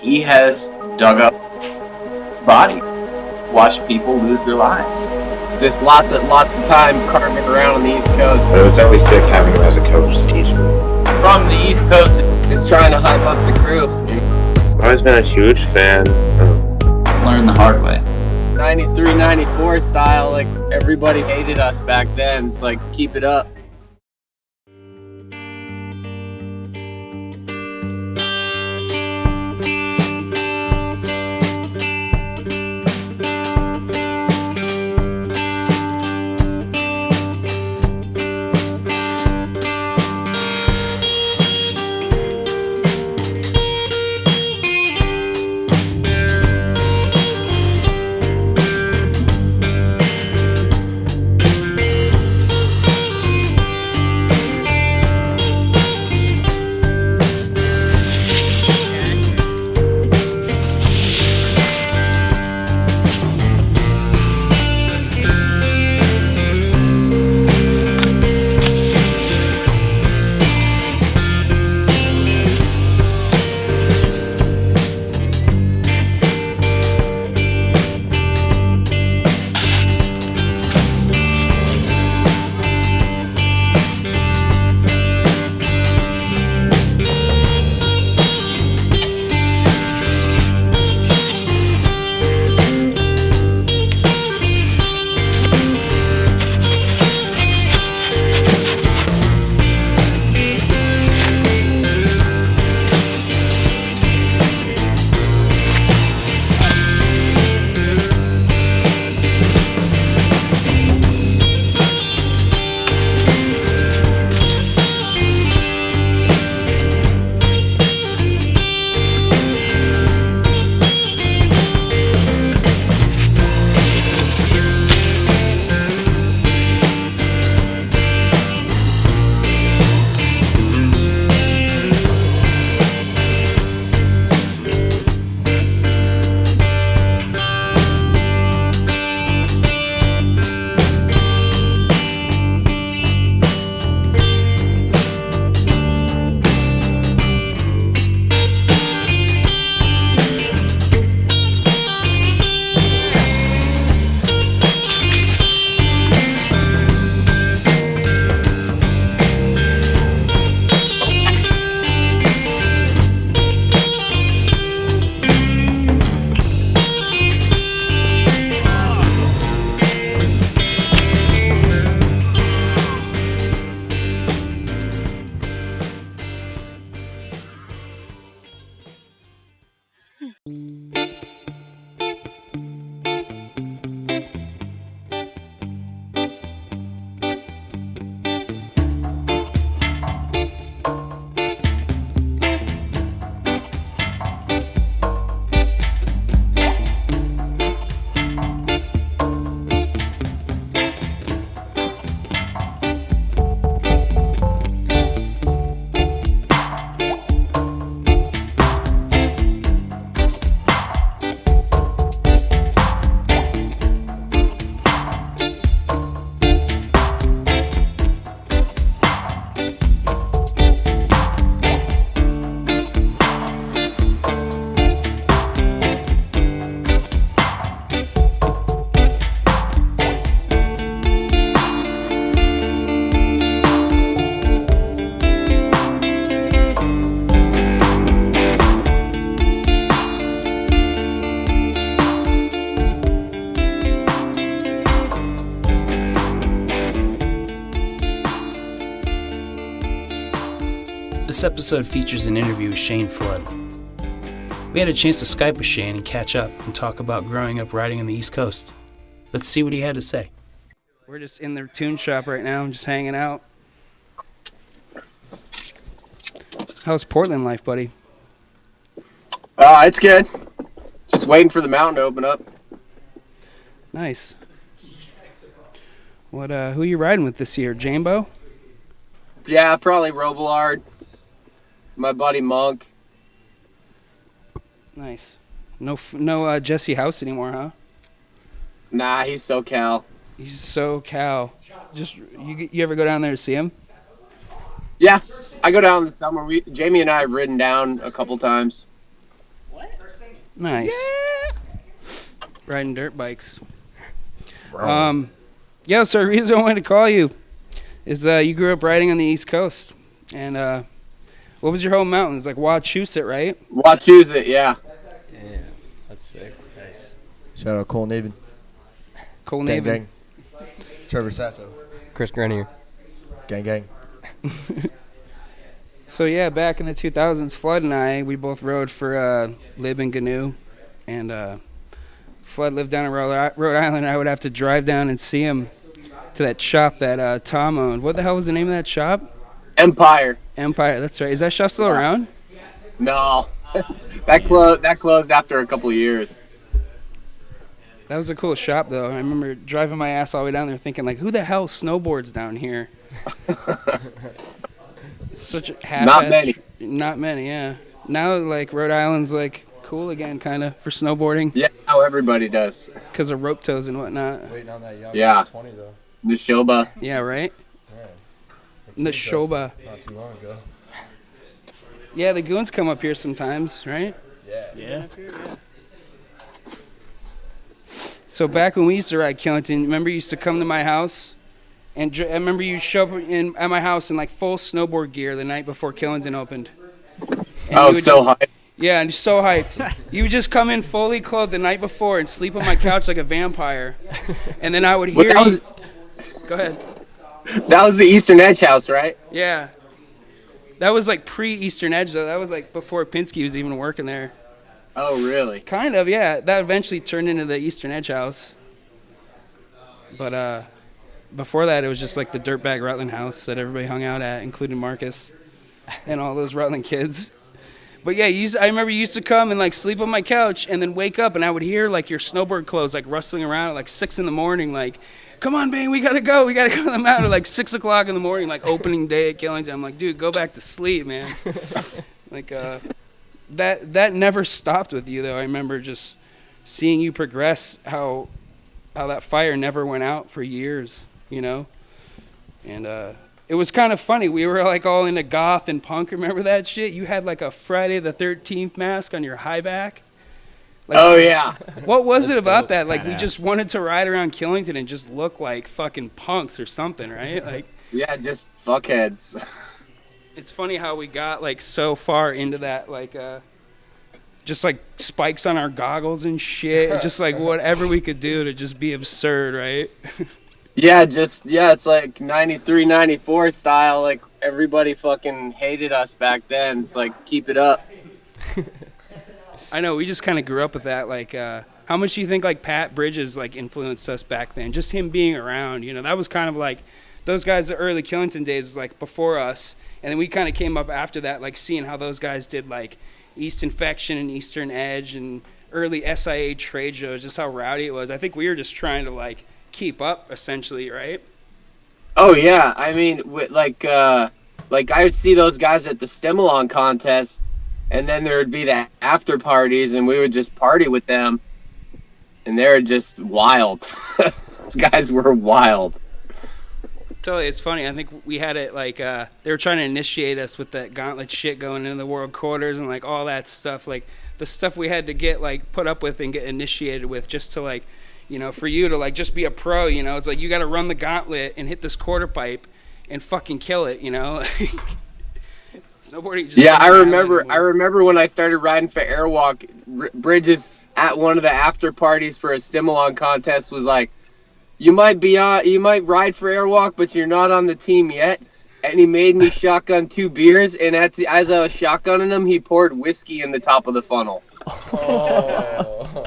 he has dug up body, watched people lose their lives. There's lots of time carving around on the East Coast. But it was always sick having him as a coach to teach me. From the East Coast, just trying to hype up the crew. I've always been a huge fan. Learn the hard way. 93, 94 style, like everybody hated us back then. It's like, keep it up. This episode features an interview with Shane Flood. We had a chance to Skype with Shane and catch up and talk about growing up riding on the East Coast. Let's see what he had to say. We're just in the tune shop right now, just hanging out. How's Portland life, buddy? It's good. Just waiting for the mountain to open up. Nice. Who are you riding with this year? Jambo? Yeah, probably Robillard. My buddy Monk. Nice. No Jesse House anymore, huh? Nah, he's SoCal. He's SoCal. Just you ever go down there to see him? Yeah, I go down in the summer. Jamie and I have ridden down a couple times. Nice. Riding dirt bikes. Yeah, so the reason I wanted to call you is you grew up riding on the East Coast. And what was your home mountain? It's like Wachusett, right? Wachusett, yeah. Damn, that's sick. Nice. Shout out Cole Navin. Cole Gang Navin. gang. Trevor Sasso. Chris Grenier. Gang gang. So yeah, back in the 2000s, Flood and I, we both rode for Lib and Gnu. And Flood lived down in Rhode Island. I would have to drive down and see him to that shop that Tom owned. What the hell was the name of that shop? Empire. Empire, that's right. Is that shop still around? No. that closed after a couple of years. That was a cool shop, though. I remember driving my ass all the way down there thinking, like, who the hell snowboards down here? Such a half. Not many. Not many, yeah. Now, like, Rhode Island's, like, cool again, kind of, for snowboarding. Yeah, how everybody does. Because of rope toes and whatnot. Waiting on that young Yeah. 20 though. The Shoba. Yeah, right? Yeah. The Shoba. Not too long ago. Yeah, the goons come up here sometimes, right? Yeah. So back when we used to ride Killington, remember you used to come to my house? And I remember you show up at my house in, like, full snowboard gear the night before Killington opened. And Oh, you would so hyped. Yeah, and so hyped. You would just come in fully clothed the night before and sleep on my couch like a vampire. And then I would hear Well, Go ahead. that was the Eastern Edge house, right? Yeah. That was like pre-Eastern Edge, though. That was like before Pinsky was even working there. Oh, really? Kind of, yeah. That eventually turned into the Eastern Edge house. But before that, it was just like the dirtbag Rutland house that everybody hung out at, including Marcus and all those Rutland kids. But yeah, I remember you used to come and like sleep on my couch and then wake up and I would hear like your snowboard clothes like rustling around at like 6 in the morning, like, come on, Bane, we gotta go to the mountain at like 6 o'clock in the morning, like opening day at Killington. I'm like, dude, go back to sleep, man. Like that never stopped with you though. I remember just seeing you progress, how that fire never went out for years, you know? And it was kind of funny. We were like all into goth and punk. Remember that shit? You had like a Friday the 13th mask on your high back. Like, Oh, yeah. what was it about that? Like, we Badass. just wanted to ride around Killington and just look like fucking punks or something, right? Like, Yeah, just fuckheads. it's funny how we got like so far into that, like, just like spikes on our goggles and shit. Just like whatever we could do to just be absurd, right? Yeah, it's like 93, 94 style. Like, everybody fucking hated us back then. It's like, keep it up. I know, we just kind of grew up with that. Like, how much do you think like Pat Bridges like influenced us back then? Just him being around, you know, that was kind of like those guys, the early Killington days, was like before us, and then we kind of came up after that, like seeing how those guys did like East Infection and Eastern Edge and early SIA trade shows, just how rowdy it was. I think we were just trying to like keep up, essentially, right? Oh, yeah. I mean, like I would see those guys at the Stimulon contest, and then there would be the after parties, and we would just party with them, and they were just wild. Those guys were wild. Totally, it's funny. I think we had it like they were trying to initiate us with that gauntlet shit going into the world quarters and like all that stuff, like the stuff we had to get like put up with and get initiated with just to like, you know, for you to like just be a pro, you know. It's like you got to run the gauntlet and hit this quarter pipe and fucking kill it, you know. Snowboarding. Just Yeah, I doesn't have it anymore. remember when I started riding for Airwalk, Bridges at one of the after parties for a Stimulon contest was like, you might ride for Airwalk, but you're not on the team yet. And he made me shotgun 2 beers, and as I was shotgunning them, he poured whiskey in the top of the funnel. Oh.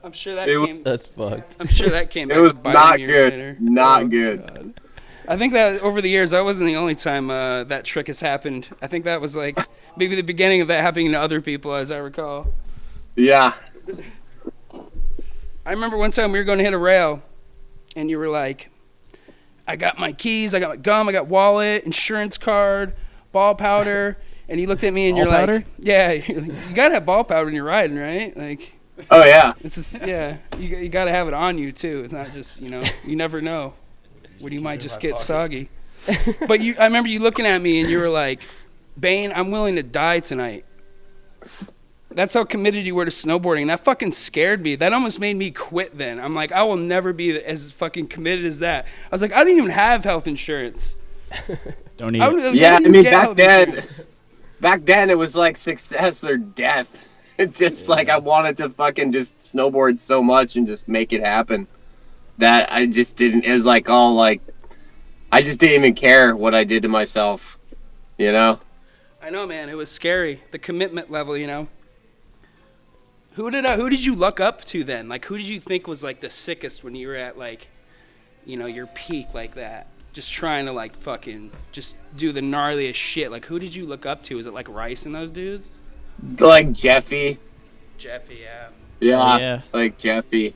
I'm sure that It was- came. That's fucked. I'm sure that came. It back was to bite not him years good. later. Not Oh, good. God. I think that over the years, that wasn't the only time that trick has happened. I think that was like maybe the beginning of that happening to other people, as I recall. Yeah. I remember one time we were going to hit a rail, and you were like, I got my keys, I got my gum, I got wallet, insurance card, ball powder. And you looked at me and Ball you're powder? like, yeah, you're like, you got to have ball powder when you're riding, right? Like, Oh, yeah. it's just, yeah, you got to have it on you, too. It's not just, you know, you never know when you might just get soggy. But I remember you looking at me and you were like, Bane, I'm willing to die tonight. That's how committed you were to snowboarding. That fucking scared me. That almost made me quit then. I'm like, I will never be as fucking committed as that. I was like, I didn't even have health insurance. Don't I even. don't- Yeah, don't I even mean, get back health then, insurance. back then it was like success or death. It just like I wanted to fucking just snowboard so much and just make it happen that I just didn't. It was like all like I just didn't even care what I did to myself, you know. I know, man. It was scary. The commitment level, you know. Who did you look up to then? Like, who did you think was like the sickest when you were at like, you know, your peak like that? Just trying to like fucking just do the gnarliest shit. Like, who did you look up to? Is it like Rice and those dudes? Like Jeffy, Jeffy, yeah. yeah, Oh, yeah. like Jeffy.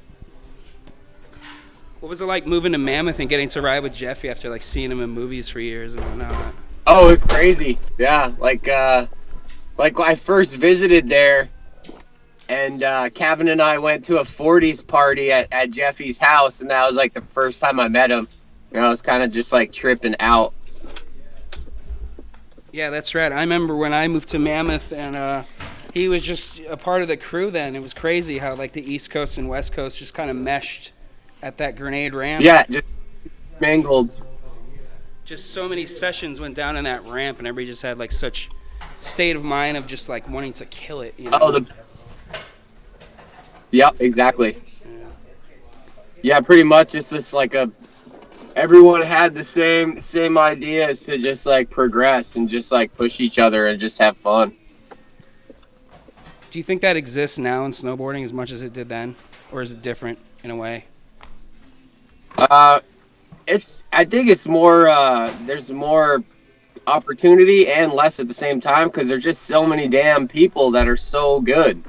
What was it like moving to Mammoth and getting to ride with Jeffy after like seeing him in movies for years and whatnot? Oh, it's crazy. Yeah, like I first visited there, and Kevin and I went to a 40s party at Jeffy's house, and that was like the first time I met him. And I was kind of just like tripping out. Yeah, that's right. I remember when I moved to Mammoth and he was just a part of the crew then. It was crazy how like the East Coast and West Coast just kind of meshed at that grenade ramp. Yeah, just mangled. Just so many sessions went down in that ramp and everybody just had like such state of mind of just like wanting to kill it, you know? Oh, Yep, exactly. Yeah, pretty much. It's just like everyone had the same ideas to just like progress and just like push each other and just have fun. Do you think that exists now in snowboarding as much as it did then? Or is it different in a way? I think it's more, there's more opportunity and less at the same time because there's just so many damn people that are so good.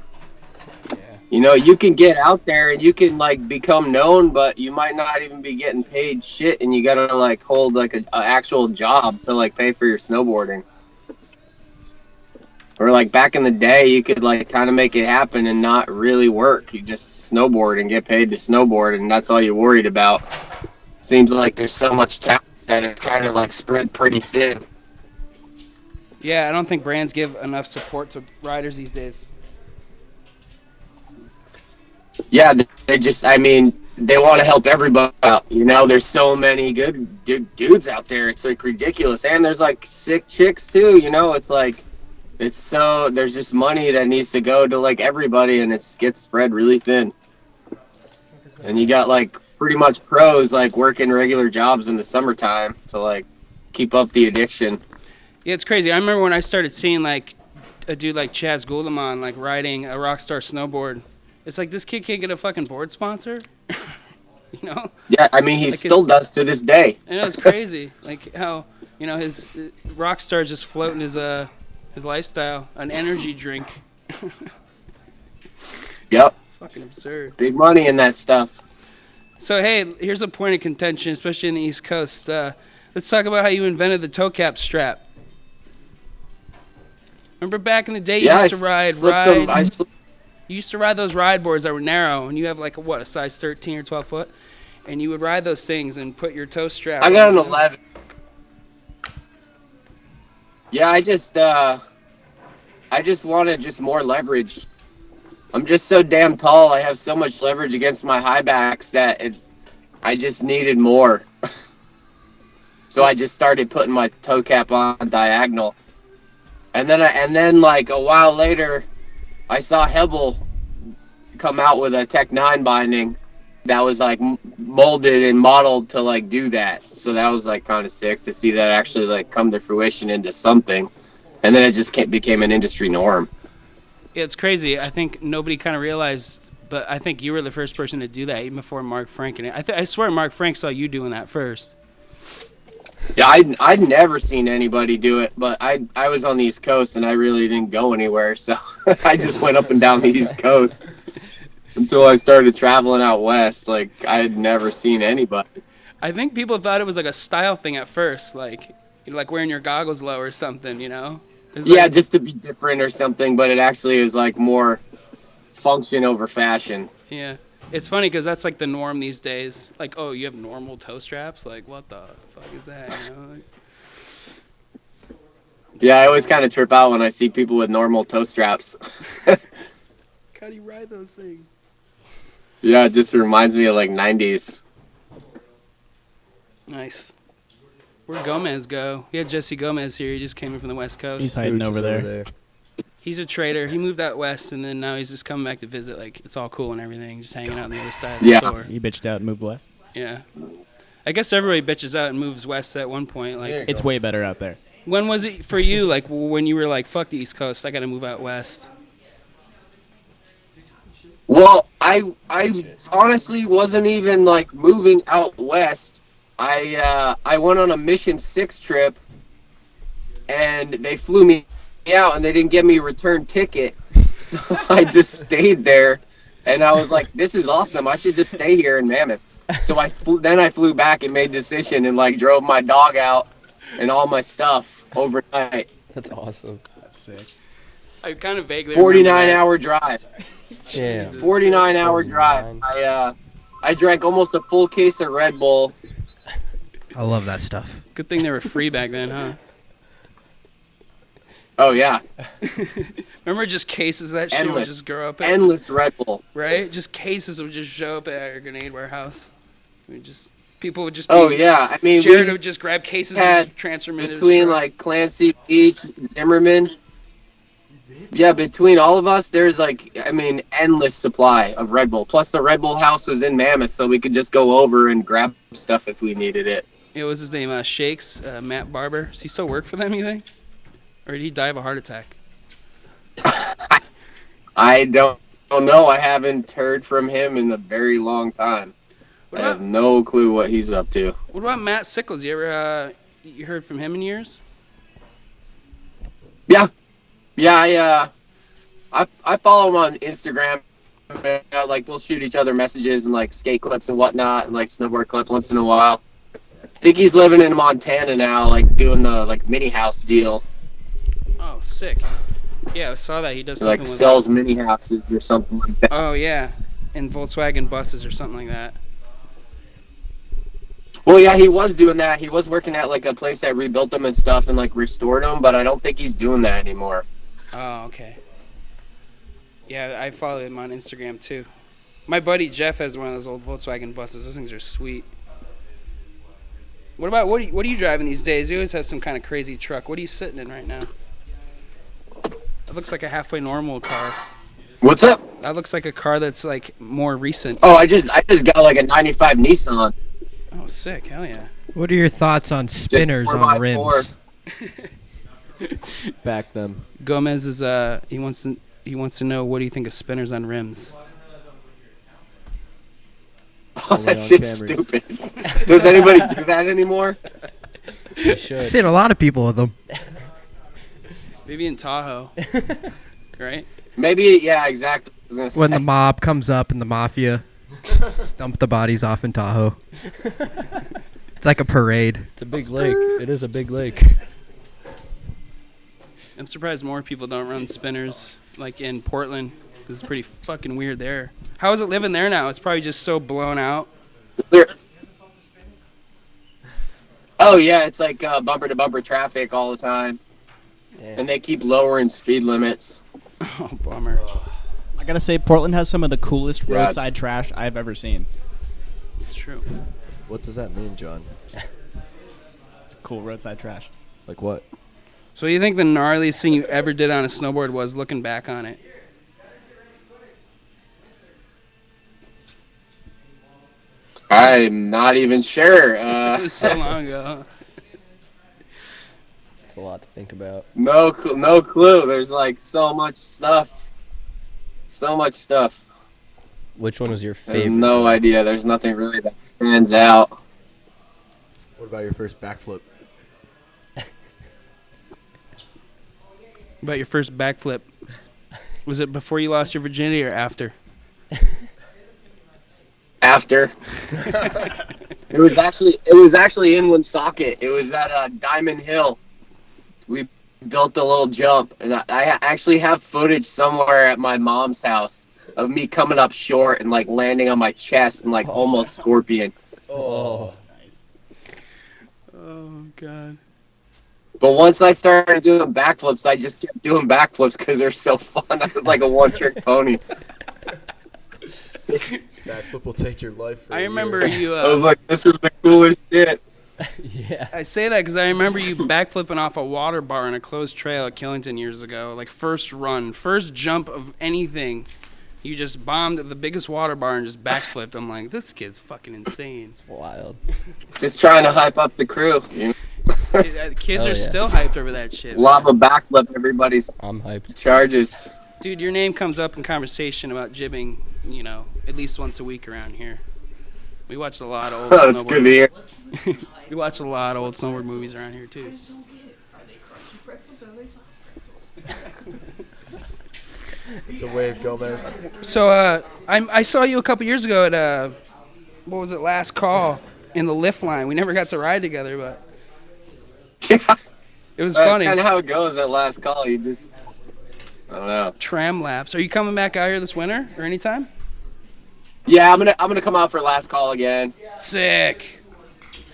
You know, you can get out there and you can like become known, but you might not even be getting paid shit, and you gotta like hold like a actual job to like pay for your snowboarding. Or like back in the day, you could like kind of make it happen and not really work. You just snowboard and get paid to snowboard, and that's all you're worried about. Seems like there's so much talent that it's kind of like spread pretty thin. Yeah, I don't think brands give enough support to riders these days. Yeah, they just, I mean, they want to help everybody out. You know, there's so many good dudes out there. It's like ridiculous. And there's like sick chicks too, you know, it's like, there's just money that needs to go to like everybody, and it gets spread really thin. And you got like pretty much pros like working regular jobs in the summertime to like keep up the addiction. Yeah, it's crazy. I remember when I started seeing like a dude like Chaz Guldaman like riding a Rockstar snowboard. It's like, this kid can't get a fucking board sponsor, you know? Yeah, I mean, he Like still does to this day. I know, it's crazy. Like how, you know, his Rockstar just floating his lifestyle, an energy drink. Yep, It's fucking absurd. big money in that stuff. So, hey, here's a point of contention, especially in the East Coast. Let's talk about how you invented the toe cap strap. Remember back in the day, you used to you used to ride those ride boards that were narrow, and you have like a size 13 or 12 foot, and you would ride those things and put your toe strap. I got on an them. 11. Yeah, I just wanted just more leverage. I'm just so damn tall. I have so much leverage against my high backs that I just needed more. So I just started putting my toe cap on diagonal. And then like a while later, I saw Hebel come out with a Tech 9 binding that was like molded and modeled to like do that. So that was like kind of sick to see that actually like come to fruition into something. And then it just became an industry norm. Yeah, it's crazy. I think nobody kind of realized, but I think you were the first person to do that, even before Mark Frank. And I swear Mark Frank saw you doing that first. Yeah, I'd never seen anybody do it, but I was on the East Coast and I really didn't go anywhere, so I just went up and down the East Coast until I started traveling out west. Like, I had never seen anybody. I think people thought it was like a style thing at first, like wearing your goggles low or something, you know? Yeah, just to be different or something, but it actually is like more function over fashion. Yeah. It's funny because that's like the norm these days. Like, oh, you have normal toe straps? Like, what the fuck is that? You know? Yeah, I always kind of trip out when I see people with normal toe straps. How do you ride those things? Yeah, it just reminds me of like 90s. Nice. Where'd Gomez go? We had Jesse Gomez here. He just came in from the West Coast. He's hiding over there. He's a trader. He moved out west, and then now he's just coming back to visit. Like, it's all cool and everything. Just hanging out on the other side of the store. He bitched out and moved west. Yeah. I guess everybody bitches out and moves west at one point. Like, It's way better out there. when was it for you? Like, when you were like, fuck the East Coast, I got to move out west. Well, I honestly wasn't even like moving out west. I went on a Mission 6 trip, and they flew me out, and they didn't give me a return ticket, so I just stayed there, and I was like, this is awesome. I should just stay here in Mammoth. So I flew back and made a decision and like drove my dog out and all my stuff overnight. That's awesome. That's sick. I kind of vaguely 49-hour drive. Yeah. 49-hour drive. I drank almost a full case of Red Bull. I love that stuff. Good thing they were free back then, huh? Oh yeah, Remember just cases of that shit would Endless. just grow up? endless Red Bull. Right? Just cases would just show up at our grenade warehouse. People would just be, Oh yeah, I mean Jared we would just grab cases had and transfer them into his between truck. like Clancy, Beach, Zimmerman. Yeah, between all of us, there's like, I mean, endless supply of Red Bull. Plus the Red Bull house was in Mammoth, so we could just go over and grab stuff if we needed it. It was his name, Shakes, Matt Barber. Does he still work for them, you think? Or did he die of a heart attack? I don't know. I haven't heard from him in a very long time. What I have about, no clue what he's up to. what about Matt Sickles? You ever you heard from him in years? Yeah, I follow him on Instagram. Like we'll shoot each other messages and like skate clips and whatnot, and like snowboard clip once in a while. I think he's living in Montana now, like doing the like mini house deal. Oh, sick. Yeah, I saw that. He does He, something like with sells mini houses or something like that. Oh, yeah. And Volkswagen buses or something like that. Well, yeah, he was doing that. He was working at like a place that rebuilt them and stuff and like restored them, but I don't think he's doing that anymore. Oh, okay. Yeah, I follow him on Instagram too. My buddy Jeff has one of those old Volkswagen buses. Those things are sweet. What are you driving these days? You always have some kind of crazy truck. What are you sitting in right now? That looks like a halfway normal car. What's up? That looks like a car that's like more recent. Oh, I just got like a 95 Nissan. Oh, sick. Hell yeah. What are your thoughts on spinners Just on 4x4. rims? Back them. Gomez is he wants to know, what do you think of spinners on rims? Oh, Only that on shit's cameras. stupid. Does anybody do that anymore? You I've should. seen a lot of people with them. Maybe in Tahoe. Right? Maybe, yeah, exactly. I was gonna When say. the mob comes up and the mafia dump the bodies off in Tahoe. It's like a parade. It's a big lake. It is a big lake. I'm surprised more people don't run spinners like in Portland, 'cause it's pretty fucking weird there. How is it living there now? It's probably just so blown out. Oh yeah, it's like bumper to bumper traffic all the time, Damn. and they keep lowering speed limits. Oh, bummer. I gotta say, Portland has some of the coolest Yeah, roadside trash I've ever seen. It's true. What does that mean, John? It's cool roadside trash. Like what? So you think the gnarliest thing you ever did on a snowboard was looking back on it? I'm not even sure. It was so long ago. It's a lot to think about. No clue. There's like so much stuff. So much stuff. Which one was your I have favorite? no idea. There's nothing really that stands out. What about your first backflip? About your first backflip. Was it before you lost your virginity or after? After. It was actually in Woonsocket. It was at Diamond Hill. We built a little jump, and I actually have footage somewhere at my mom's house of me coming up short and like landing on my chest and like almost scorpion. Oh. Nice. Oh, God. But once I started doing backflips, I just kept doing backflips because they're so fun. I was like a one-trick pony. Backflip will take your life. For I a remember year. you. I was like, this is the coolest shit. Yeah. I say that because I remember you backflipping off a water bar on a closed trail at Killington years ago. Like first run, first jump of anything. You just bombed at the biggest water bar and just backflipped. I'm like, this kid's fucking insane. It's wild. Just trying to hype up the crew. You know? Kids Hell are yeah. still hyped over that shit. Lava backflip everybody's I'm hyped. charges. Dude, your name comes up in conversation about jibbing, you know, at least once a week around here. We watch a lot of old Oh, it's good to hear. We watch a lot of old snowboard movies around here too. It's a wave, Gomez. So I saw you a couple years ago at what was it, Last Call in the lift line. We never got to ride together, but Yeah. it was That's funny. kind of how it goes at last call. You just, I don't know. Tram laps. Are you coming back out here this winter or anytime? Yeah, I'm gonna come out for last call again. Sick.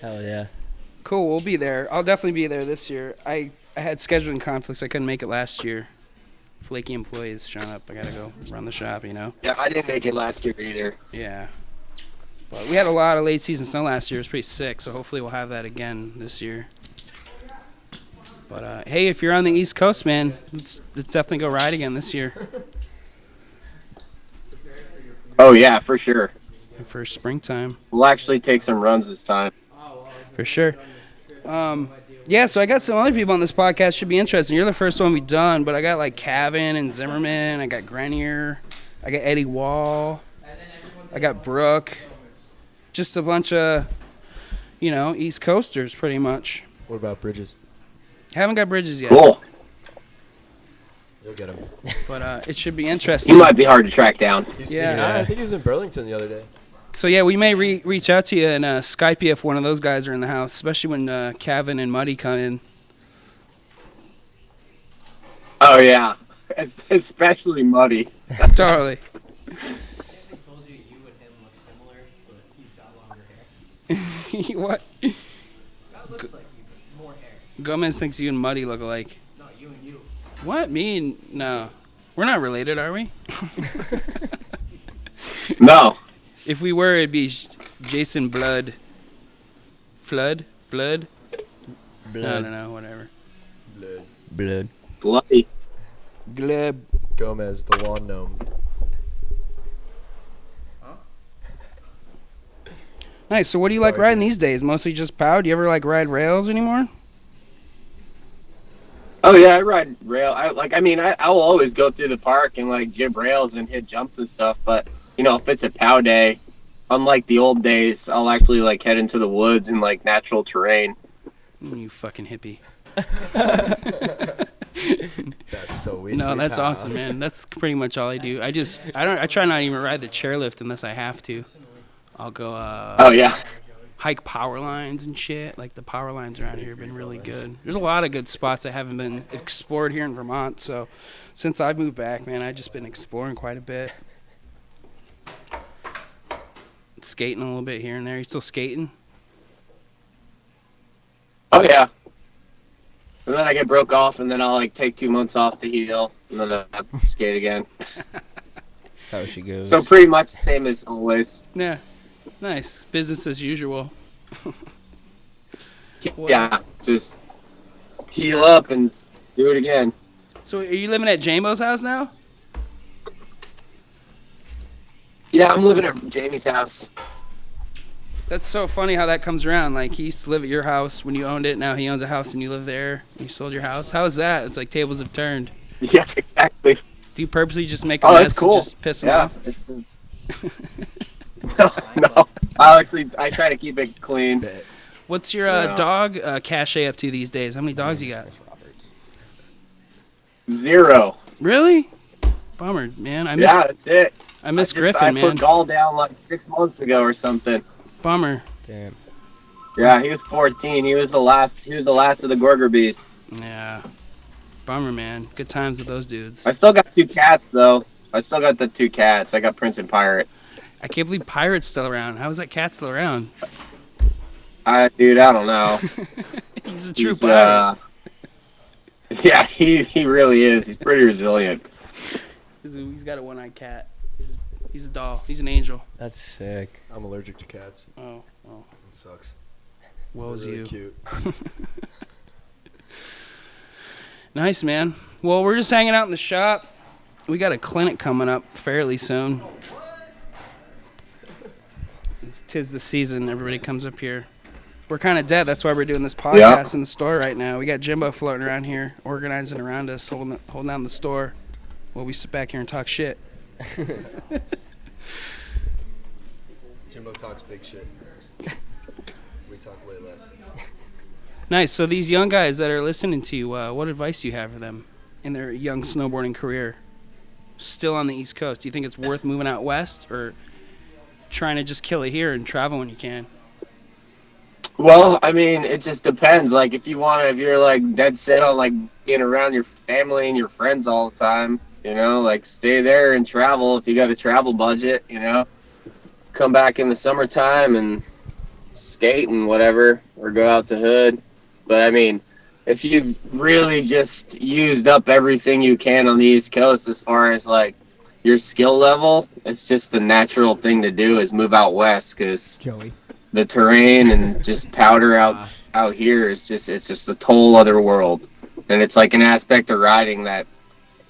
Hell yeah. Cool. We'll be there. I'll definitely be there this year. I had scheduling conflicts. I couldn't make it last year. Flaky employees showing up. I gotta go run the shop, you know. Yeah, I didn't make it last year either. Yeah. But we had a lot of late season snow last year. It was pretty sick, so hopefully we'll have that again this year. But hey, if you're on the East Coast, man, let's definitely go ride again this year Oh yeah, for sure. for springtime. We'll actually take some runs this time. For sure. Yeah, so I got some other people on this podcast. Should be interesting. You're the first one we've done, but I got like Cavan and Zimmerman. I got Grenier. I got Eddie Wall. I got Brooke. Just a bunch of, you know, East Coasters pretty much. What about Bridges? Haven't got Bridges yet. Cool. You'll get him. But it should be He interesting. might be hard to track down. Yeah. I think he was in Burlington the other day. So yeah, we may reach out to you and Skype you if one of those guys are in the house, especially when Cavan and Muddy come in. Oh yeah, especially Muddy. Totally. What? Gomez thinks you and Muddy look alike. No, you and you. What? Me and... No. We're not related, are we? No. If we were, it'd be Jason Blood. Flood? Blood? I don't know, whatever. Blood. Bloody. Gleb. Gomez, the lawn gnome. Nice. So what do you Sorry, like riding dude. these days? Mostly just POW? Do you ever like ride rails anymore? Oh yeah, I ride rail. I will always go through the park and like jib rails and hit jumps and stuff. But you know, if it's a POW day, unlike the old days, I'll actually like head into the woods and like natural terrain. You fucking hippie. That's so weird. No, that's awesome, man. That's pretty much all I do. I try not to even ride the chairlift unless I have to. I'll go Oh yeah. hike power lines and shit. Like the power lines around here have been really good. There's a lot of good spots that haven't been explored here in Vermont. So since I've moved back, man, I've just been exploring quite a bit. Skating a little bit here and there. You still skating? Oh yeah. And then I get broke off, and then I'll like take 2 months off to heal, and then I'll skate again. That's how she goes. So pretty much the same as always. Yeah. Nice. Business as usual. Yeah, just heal up and do it again. So are you living at Jambo's house now? Yeah, I'm living at Jamie's house. That's so funny how that comes around. Like, he used to live at your house when you owned it. Now he owns a house and you live there. You sold your house. How is that? It's like tables have turned. Yeah, exactly. Do you purposely just make a Oh, mess that's cool. and just piss him Yeah. off? No. I try to keep it clean. What's your Yeah. dog cachet up to these days? How many dogs you got? 0. Really? Bummer, man. I miss Yeah, that's it. I miss I Griffin, man. put Gall down like 6 months ago or something. Bummer. Damn. Yeah, he was 14. He was the last of the Gorger beasts. Yeah. Bummer, man. Good times with those dudes. I still got 2 cats though. I still got the 2 cats. I got Prince and Pirate. I can't believe Pirate's still around. How is that cat still around? Dude, I don't know. He's a true He's, pirate. Yeah, he really is. He's pretty resilient. He's got a one-eyed cat. He's a doll. He's an angel. That's sick. I'm allergic to cats. Oh. It sucks. Well, They're as really you. cute. Nice, man. Well, we're just hanging out in the shop. We got a clinic coming up fairly soon. Tis the season. Everybody comes up here. We're kind of dead. That's why we're doing this podcast in the store right now. We got Jimbo floating around here, organizing around us, holding down the store while we sit back here and talk shit. Jimbo talks big shit. We talk way less. Nice. So these young guys that are listening to you, what advice do you have for them in their young snowboarding career? Still on the East Coast. Do you think it's worth moving out west or trying to just kill it here and travel when you can? Well, I mean, it just depends. Like, if you're like dead set on like being around your family and your friends all the time, you know, like stay there and travel if you got a travel budget, you know. Come back in the summertime and skate and whatever, or go out to Hood. But I mean, if you've really just used up everything you can on the East Coast as far as like your skill level, it's just the natural thing to do is move out west, because the terrain and just powder out here is just, it's just a total other world. And it's like an aspect of riding that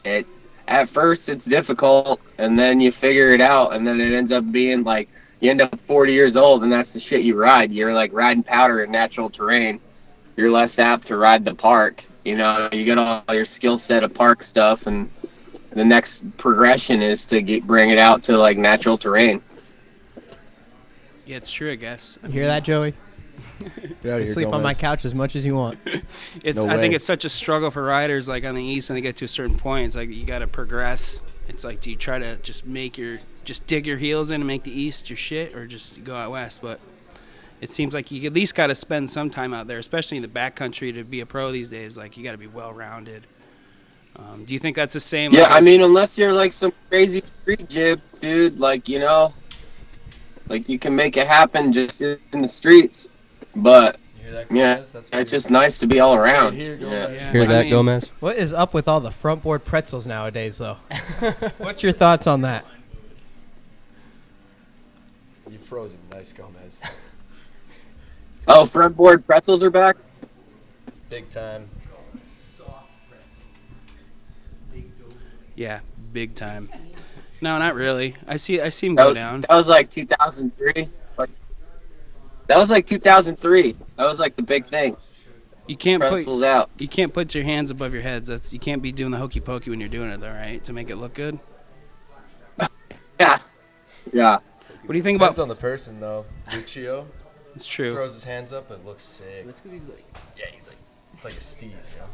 at first it's difficult, and then you figure it out, and then it ends up being like you end up 40 years old and that's the shit you ride. You're like riding powder in natural terrain. You're less apt to ride the park. You know, you get all your skill set of park stuff, and the next progression is to bring it out to like natural terrain. Yeah, it's true, I guess. You hear that, Joey? Get out of here, Sleep on my couch as much as you want. I think it's such a struggle for riders like on the East when they get to a certain point. It's like you got to progress. It's like, do you try to just dig your heels in and make the East your shit, or just go out west? But it seems like you at least got to spend some time out there, especially in the backcountry, to be a pro these days. Like, you got to be well-rounded. Do you think that's the same? Yeah, I mean, unless you're like some crazy street jib, dude, like, you know, like you can make it happen just in the streets. But yeah, it's just nice to be all around. Hear that, Gomez? What is up with all the front board pretzels nowadays, though? What's your thoughts on that? You froze him. Nice, Gomez. Oh, front board pretzels are back? Big time. Yeah, big time. No, not really. I see him go down. That was like 2003. That was like 2003. That was like the big thing. You can't pretzels out. You can't put your hands above your heads. You can't be doing the hokey pokey when you're doing it, though, right? To make it look good. Yeah. What do you think Depends about? on the person, though. Lucio. It's true. Throws his hands up, it looks sick. That's because he's like, It's like a steez, you know?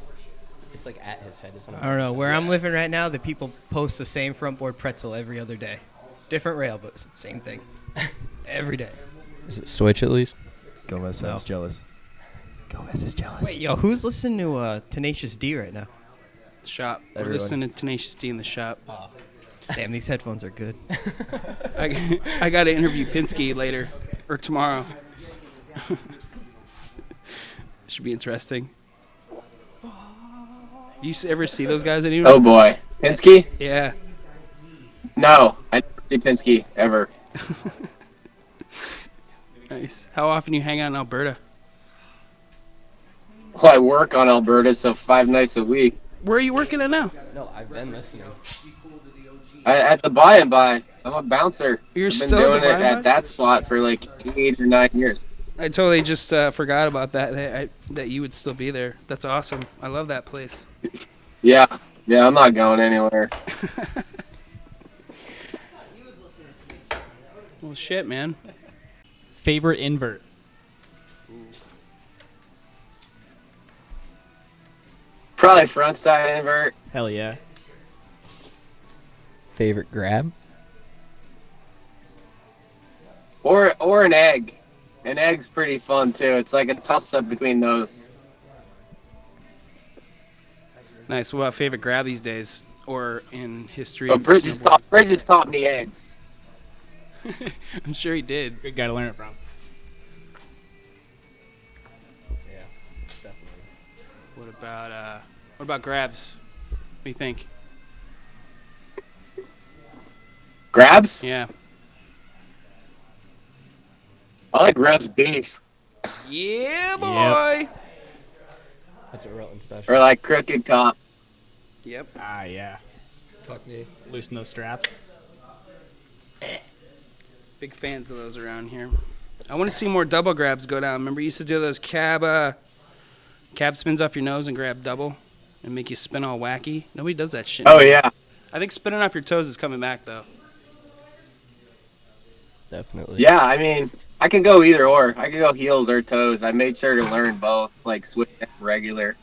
it's like at his head. I don't know. Where I'm living right now, the people post the same front board pretzel every other day. Different rail, but same thing. Every day. Is it Switch at least? Gomez sounds jealous. Gomez is jealous. Wait, yo, who's listening to Tenacious D right now? Shop. We're Everyone. listening to Tenacious D in the shop. Damn, these headphones are good. I got to interview Pinsky later or tomorrow. Should be interesting. You ever see those guys anywhere? Oh boy, Pinsky? Yeah. No, I didn't see Pinsky ever. Nice. How often you hang out in Alberta? Well, I work on Alberta, so 5 nights a week. Where are you working at now? No, I've been listening. At the Buy and Buy. I'm a bouncer. You're I've been still at doing the it Buy and at Buy? that spot for like 8 or 9 years. I totally just forgot about that. That you would still be there. That's awesome. I love that place. Yeah, I'm not going anywhere. Well, shit, man. Favorite invert? Probably frontside invert. Hell yeah. Favorite grab? Or an egg. An egg's pretty fun too. It's like a toss-up between those. Nice. What about favorite grab these days, or in history? Oh, of Bridges taught me eggs. I'm sure he did. Good guy to learn it from. Yeah, definitely. What What about grabs? What do you think? Grabs? Yeah. I like roast beef. Yeah, boy. That's a Rutland special. Or like crooked cop. Yep. Ah, yeah. Tuck knee. Loosen those straps. Big fans of those around here. I want to see more double grabs go down. Remember, you used to do those cab spins off your nose and grab double and make you spin all wacky. Nobody does that shit. Oh, yeah. I think spinning off your toes is coming back, though. Definitely. Yeah, I mean, I can go either or. I can go heels or toes. I made sure to learn both, like switch and regular.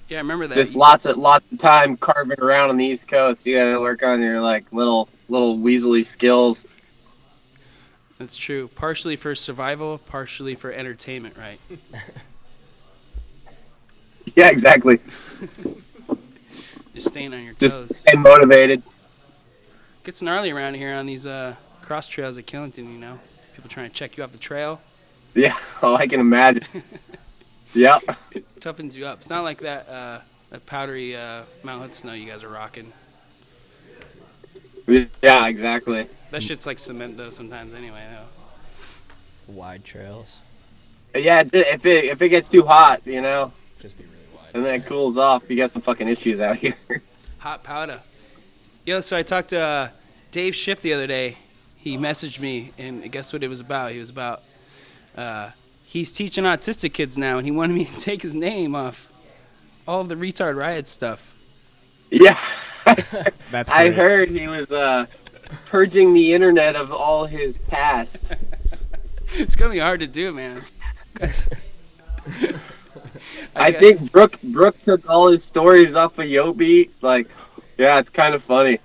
Yeah, I remember that. Just lots of time carving around on the East Coast. You gotta work on your like little weaselly skills. That's true. Partially for survival, partially for entertainment, right? Yeah, exactly. Just staying on your toes. Just staying motivated. Gets gnarly around here on these cross trails at Killington, you know. People trying to check you off the trail. Yeah, oh, I can imagine. Yep. Toughens you up. It's not like that powdery Mount Hood snow you guys are rocking. Yeah, exactly. That shit's like cement though sometimes anyway though. Wide trails. Yeah, if it gets too hot, you know, Just be really wide. and then it cools off, you got some fucking issues out here. Hot powder. Yo, so I talked to Dave Schiff the other day. He messaged me, and guess what it was about? He was about, he's teaching autistic kids now, and he wanted me to take his name off all of the Retard Riot stuff. Yeah. That's I great. heard he was purging the internet of all his past. It's going to be hard to do, man. I think Brooke took all his stories off of YoBeat. Like, yeah, it's kind of funny.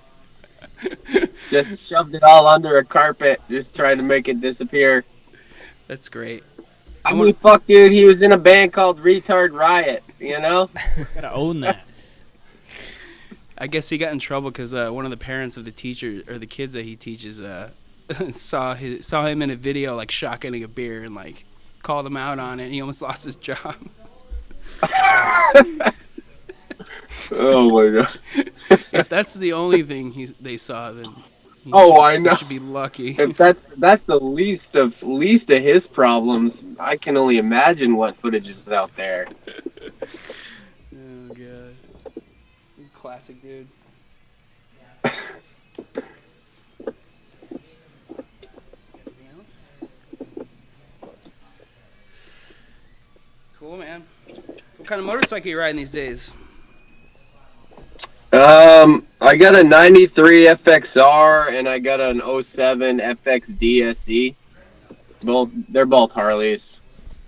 Just shoved it all under a carpet, just trying to make it disappear. That's great. I mean, fuck, dude, he was in a band called Retard Riot, you know? Gotta own that. I guess he got in trouble because one of the parents of the teacher or the kids that he teaches saw him in a video like shotgunning a beer and like called him out on it. And he almost lost his job. Oh my god! If that's the only thing they saw, then I know. He should be lucky. If that's the least of his problems, I can only imagine what footage is out there. Oh god! Classic dude. Cool, man. What kind of motorcycle are you riding these days? I got a 93 FXR and I got an 07 FX DSE. They're both Harleys.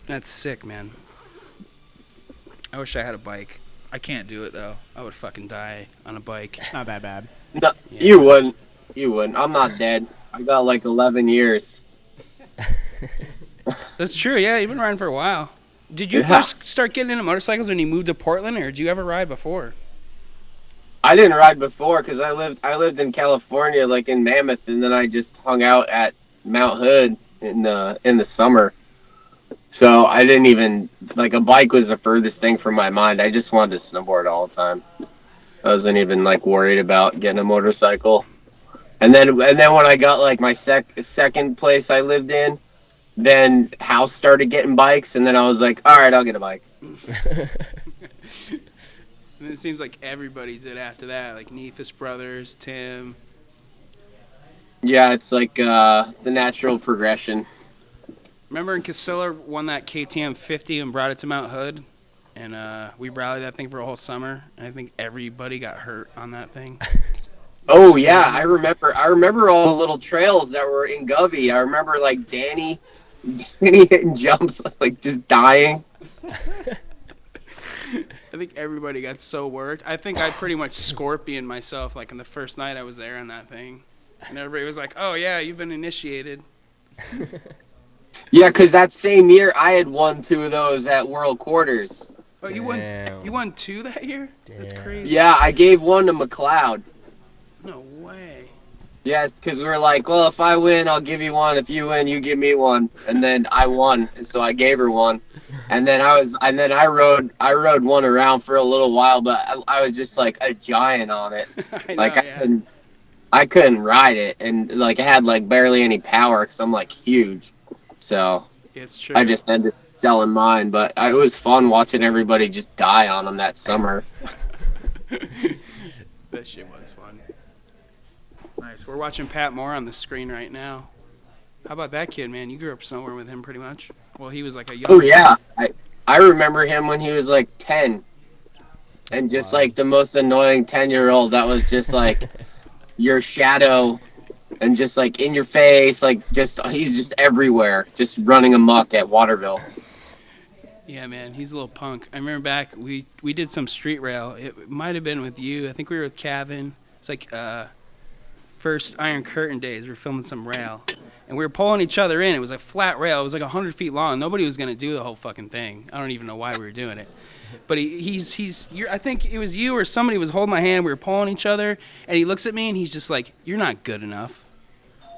That's sick, man. I wish I had a bike. I can't do it though. I would fucking die on a bike. Not that bad. No, Yeah. You wouldn't. I'm not dead. I got like 11 years. That's true. Yeah, you've been riding for a while. Did you Yeah. first start getting into motorcycles when you moved to Portland, or did you ever ride before? I didn't ride before because I lived in California, like in Mammoth, and then I just hung out at Mount Hood in the summer. So I didn't even like a bike was the furthest thing from my mind. I just wanted to snowboard all the time. I wasn't even like worried about getting a motorcycle. And then when I got like my second place I lived in, then House started getting bikes, and then I was like, all right, I'll get a bike. And it seems like everybody did after that, like Neefus Brothers, Tim. Yeah, it's like the natural progression. Remember when Casilla won that KTM 50 and brought it to Mount Hood? And we rallied that thing for a whole summer. And I think everybody got hurt on that thing. Oh yeah, I remember all the little trails that were in Govey. I remember like Danny hitting jumps, like just dying. I think everybody got so worked. I think I pretty much scorpioned myself like in the first night I was there on that thing. And everybody was like, oh yeah, you've been initiated. Yeah, because that same year I had won 2 of those at World Quarters. Oh, you won 2 that year? That's crazy. Yeah, I gave one to McLeod. No way. Yeah, because we were like, well, if I win, I'll give you one. If you win, you give me one. And then I won, and so I gave her one. And then I rode one around for a little while, but I was just like a giant on it. I couldn't ride it, and like it had like barely any power because I'm like huge. So It's true. I just ended up selling mine, but it was fun watching everybody just die on them that summer. That shit was fun. Nice. We're watching Pat Moore on the screen right now. How about that kid, man? You grew up somewhere with him pretty much. Well, he was like a young Oh yeah, I remember him when he was like 10, and just like the most annoying 10-year-old that was just like your shadow, and just like in your face, like he's just everywhere, just running amok at Waterville. Yeah, man, he's a little punk. I remember back we did some street rail. It might have been with you. I think we were with Kevin. It's like first Iron Curtain days. We were filming some rail, and we were pulling each other in. It was a flat rail. It was like 100 feet long. Nobody was gonna do the whole fucking thing. I don't even know why we were doing it. But I think it was you or somebody was holding my hand. We were pulling each other, and he looks at me and he's just like, "You're not good enough."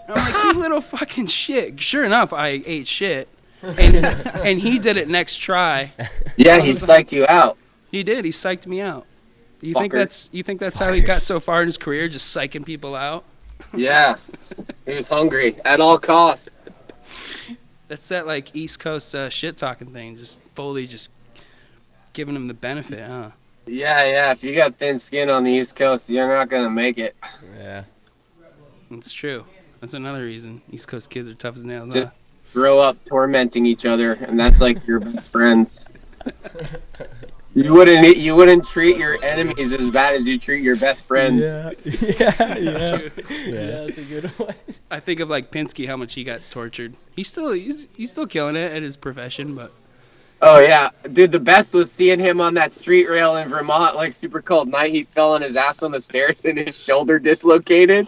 And I'm like, "You little fucking shit." Sure enough, I ate shit. And he did it next try. Yeah, he psyched you out. He did. He psyched me out. You Fucker. think that's how he got so far in his career, just psyching people out? Yeah, he was hungry at all costs. That's that like East Coast shit talking thing. Just fully just giving him the benefit, huh? Yeah. If you got thin skin on the East Coast, you're not gonna make it. Yeah. That's true. That's another reason East Coast kids are tough as nails. Just Huh? grow up tormenting each other, and that's like your best friends. You wouldn't treat your enemies as bad as you treat your best friends. Yeah, that's a good one. I think of like Pinsky, how much he got tortured. He's still killing it at his profession, but Oh yeah, dude. The best was seeing him on that street rail in Vermont, like super cold night. He fell on his ass on the stairs and his shoulder dislocated.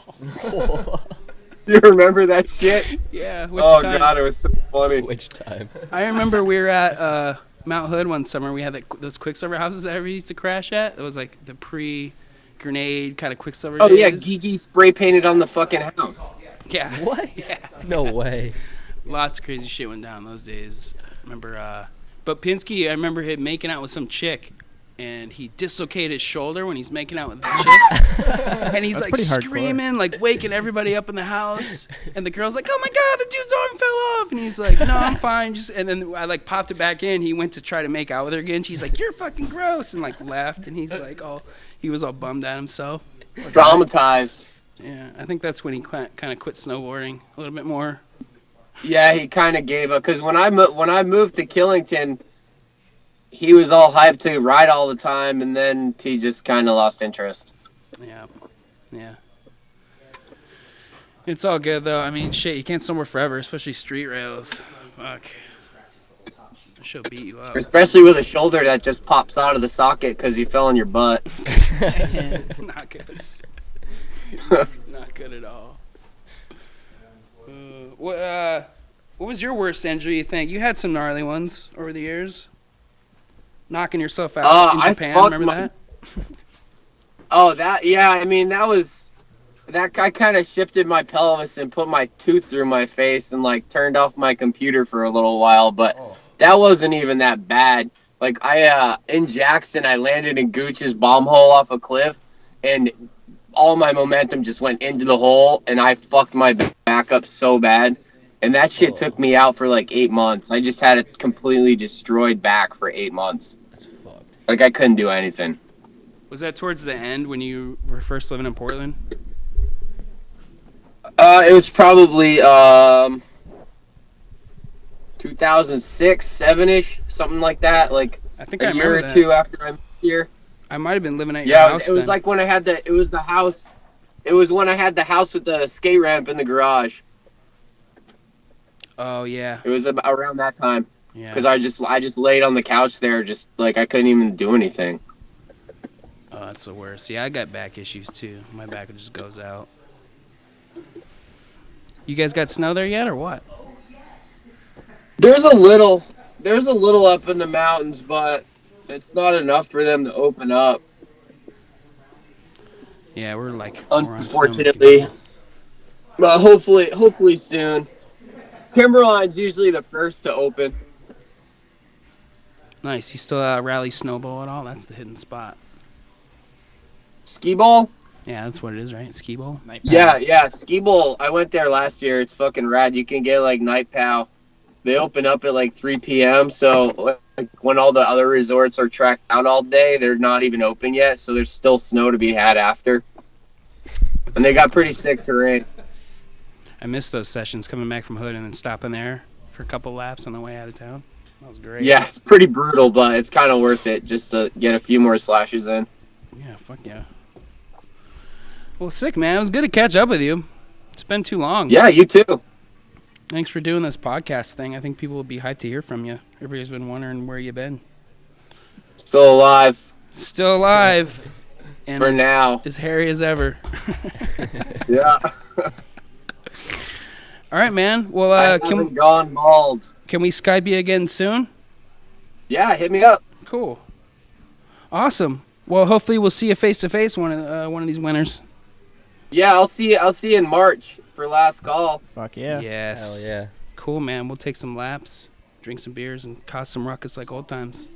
You remember that shit? yeah. Oh god, it was so funny. Which time? I remember we were at Mount Hood one summer. We had those Quicksilver houses that everybody used to crash at. It was like the pre-grenade kind of Quicksilver Oh days. yeah, Gigi spray painted on the fucking house. Yeah. What? Yeah. No way. Lots of crazy shit went down those days. Remember, but Pinsky, I remember him making out with some chick, and he dislocated his shoulder when he's making out with the chick. And he's like screaming, like waking everybody up in the house. And the girl's like, "Oh my god, the dude's arm fell off!" And he's like, "No, I'm fine." And then I like popped it back in. He went to try to make out with her again. She's like, "You're fucking gross," and like left. And he's like, he was all bummed at himself. Traumatized. Yeah, I think that's when he kind of quit snowboarding a little bit more. Yeah, he kind of gave up because when I moved to Killington, he was all hyped to ride all the time, and then he just kind of lost interest. Yeah. It's all good though. I mean, shit, you can't snowboard forever, especially street rails. Fuck. She'll beat you up. Especially with a shoulder that just pops out of the socket because you fell on your butt. It's not good. Not good at all. What was your worst injury, you think? You had some gnarly ones over the years. Knocking yourself out in Japan, remember that? Oh, yeah, I mean, that guy kind of shifted my pelvis and put my tooth through my face and, like, turned off my computer for a little while, but that wasn't even that bad. Like, in Jackson, I landed in Gooch's bomb hole off a cliff, and all my momentum just went into the hole, and I fucked my back up so bad. And that shit took me out for like 8 months. I just had a completely destroyed back for 8 months. That's fucked. Like, I couldn't do anything. Was that towards the end when you were first living in Portland? It was probably 2006, 7-ish, something like that. Like I think a year or two after I moved here. I might have been living at your house. Yeah, it was like when I had it was the house. It was when I had the house with the skate ramp in the garage. Oh yeah. It was around that time. Yeah. Because I just laid on the couch there, just like I couldn't even do anything. Oh, that's the worst. Yeah, I got back issues too. My back just goes out. You guys got snow there yet, or what? There's a little up in the mountains, but it's not enough for them to open up. Yeah, we're like. Unfortunately. Well, hopefully soon. Timberline's usually the first to open. Nice. You still rally snowball at all? That's the hidden spot. Skee Ball? Yeah, that's what it is, right? Skee ball? Yeah, Skee Ball. I went there last year. It's fucking rad. You can get like night pow. They open up at like 3 p.m. So like when all the other resorts are tracked out all day, they're not even open yet. So there's still snow to be had after. And they got pretty sick terrain. I missed those sessions coming back from Hood and then stopping there for a couple laps on the way out of town. That was great. Yeah, it's pretty brutal, but it's kind of worth it just to get a few more slashes in. Yeah, fuck yeah. Well, sick, man. It was good to catch up with you. It's been too long. Yeah, you too. Thanks for doing this podcast thing. I think people will be hyped to hear from you. Everybody's been wondering where you been. Still alive. Still alive. And For now. As hairy as ever. Yeah. All right, man. Well, I haven't gone bald. Can we Skype you again soon? Yeah, hit me up. Cool. Awesome. Well, hopefully we'll see you face to face one of these winners. Yeah, I'll see you in March for last call. Fuck yeah. Yes. Hell yeah. Cool, man. We'll take some laps, drink some beers, and cause some ruckus like old times.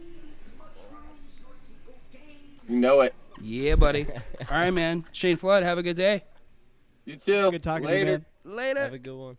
You know it. Yeah, buddy. All right, man. Shane Flood, have a good day. You too. Good talking Later. to you, man. Later. Have a good one.